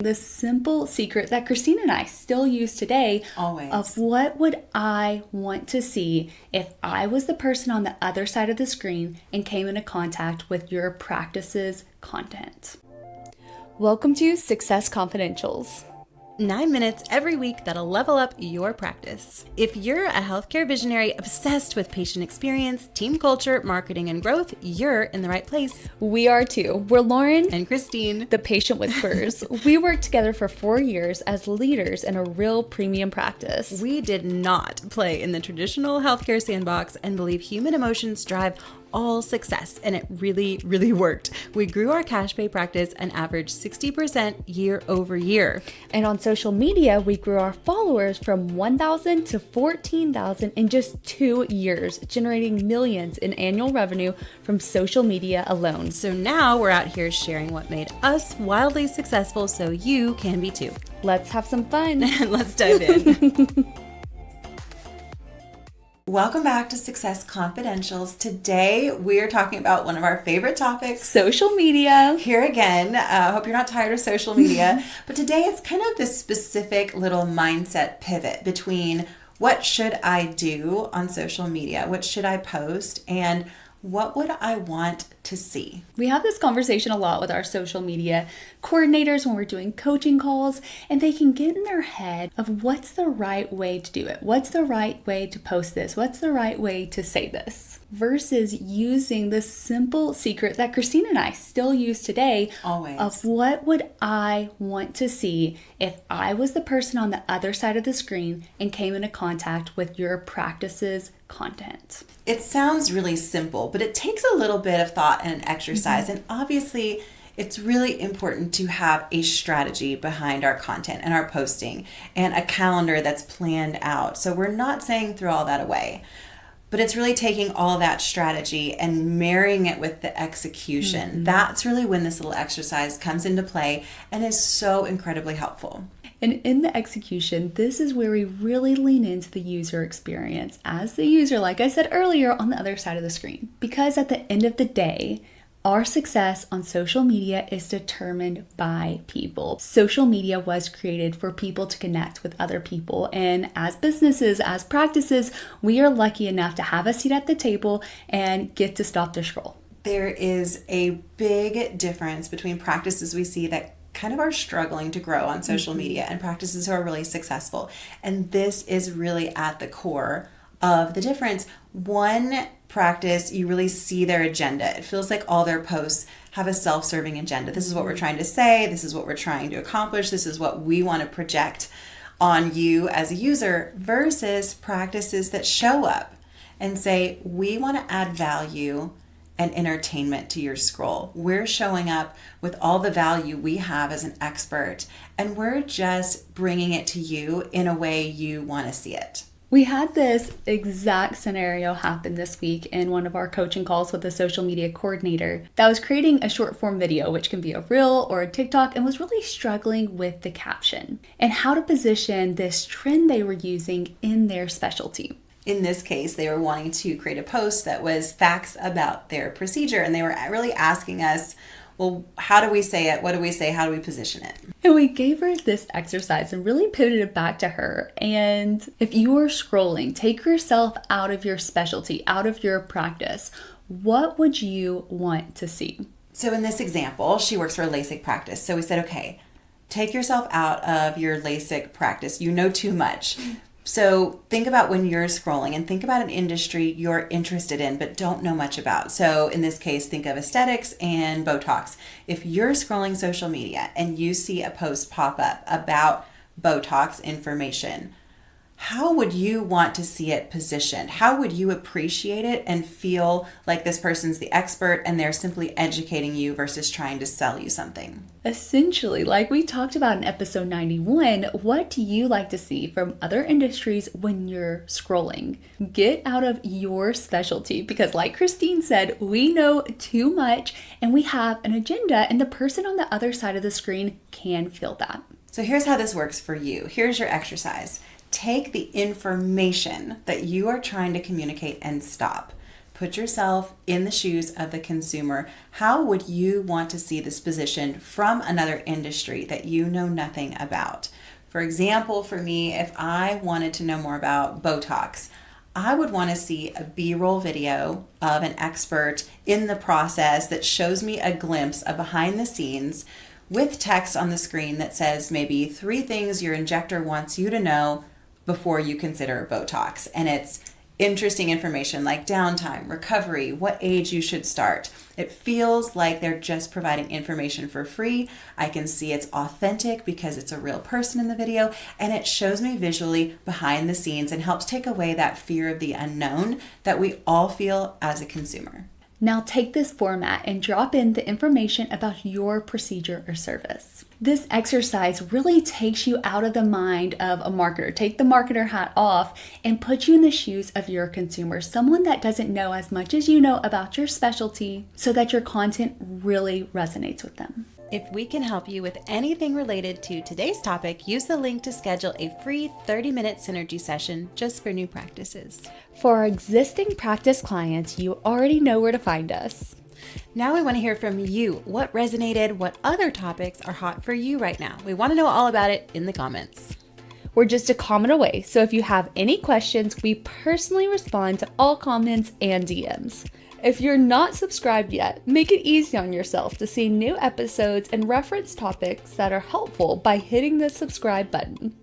The simple secret that Christine and I still use today Always. of what would I want to see if I was the person on the other side of the screen and came into contact with your practice's content. Welcome to Success Confidentials. 9 minutes every week that'll level up your practice. If you're a healthcare visionary obsessed with patient experience, team culture, marketing, and growth, you're in the right place. We are too. We're Lauren And Christine, the Patient Whisperers. We worked together for 4 years as leaders in a real premium practice. we did not play in the traditional healthcare sandbox and believe human emotions drive all success, and it really, really worked. We grew our cash pay practice an average 60% year over year. And on social media, we grew our followers from 1,000 to 14,000 in just 2 years, generating millions in annual revenue from social media alone. So now we're out here sharing what made us wildly successful so you can be too. Let's have some fun. Let's dive in. Welcome back to Success Confidentials. Today we are talking about one of our favorite topics. Social media. Here again, I hope you're not tired of social media, but today it's kind of this specific little mindset pivot between what should I do on social media, what should I post, and what would I want to see? We have this conversation a lot with our social media coordinators when we're doing coaching calls, and they can get in their head of what's the right way to do it. What's the right way to post this? What's the right way to say this? Versus using the simple secret that Christine and I still use today. Always. Of what would I want to see if I was the person on the other side of the screen and came into contact with your practice's content. It sounds really simple, but it takes a little bit of thought and an exercise. And obviously, it's really important to have a strategy behind our content and our posting and a calendar that's planned out. So we're not saying throw all that away, but it's really taking all of that strategy and marrying it with the execution. That's really when this little exercise comes into play and is so incredibly helpful. And in the execution, this is where we really lean into the user experience as the user, like I said earlier, on the other side of the screen. Because at the end of the day, our success on social media is determined by people. Social media was created for people to connect with other people. And as businesses, as practices, we are lucky enough to have a seat at the table and get to stop the scroll. There is a big difference between practices we see that kind of are struggling to grow on social media and practices who are really successful. And this is really at the core of the difference. One practice, you really see their agenda. It feels like all their posts have a self-serving agenda. This is what we're trying to say. This is what we're trying to accomplish. This is what we want to project on you as a user, versus practices that show up and say, we want to add value and entertainment to your scroll. We're showing up with all the value we have as an expert, and we're just bringing it to you in a way you want to see it. We had this exact scenario happen this week in one of our coaching calls with a social media coordinator that was creating a short form video, which can be a reel or a TikTok, and was really struggling with the caption and how to position this trend they were using in their specialty. In this case, they were wanting to create a post that was facts about their procedure, and they were really asking us, well, how do we say it? What do we say? How do we position it? And we gave her this exercise and really pivoted it back to her. And if you are scrolling, take yourself out of your specialty, out of your practice. What would you want to see? So in this example, she works for a LASIK practice. So we said, okay, take yourself out of your LASIK practice. You know too much. So think about when you're scrolling and think about an industry you're interested in but don't know much about. So in this case, think of aesthetics and Botox. If you're scrolling social media and you see a post pop up about Botox information, how would you want to see it positioned? How would you appreciate it and feel like this person's the expert and they're simply educating you versus trying to sell you something? Essentially, like we talked about in episode 91, what do you like to see from other industries when you're scrolling? Get out of your specialty because, like Christine said, we know too much and we have an agenda, and the person on the other side of the screen can feel that. So here's how this works for you. Here's your exercise. Take the information that you are trying to communicate and stop. put yourself in the shoes of the consumer. How would you want to see this positioned from another industry that you know nothing about? For example, for me, if I wanted to know more about Botox, I would want to see a B-roll video of an expert in the process that shows me a glimpse of behind the scenes with text on the screen that says maybe 3 things your injector wants you to know before you consider Botox. And it's interesting information like downtime, recovery, what age you should start. It feels like they're just providing information for free. I can see it's authentic because it's a real person in the video, and it shows me visually behind the scenes and helps take away that fear of the unknown that we all feel as a consumer. Now take this format and drop in the information about your procedure or service. This exercise really takes you out of the mind of a marketer. Take the marketer hat off and put you in the shoes of your consumer, someone that doesn't know as much as you know about your specialty, so that your content really resonates with them. If we can help you with anything related to today's topic, use the link to schedule a free 30-minute synergy session just for new practices. For our existing practice clients, you already know where to find us. Now we want to hear from you. What resonated? What other topics are hot for you right now? We want to know all about it in the comments. We're just a comment away, so if you have any questions, we personally respond to all comments and DMs. If you're not subscribed yet, make it easy on yourself to see new episodes and reference topics that are helpful by hitting the subscribe button.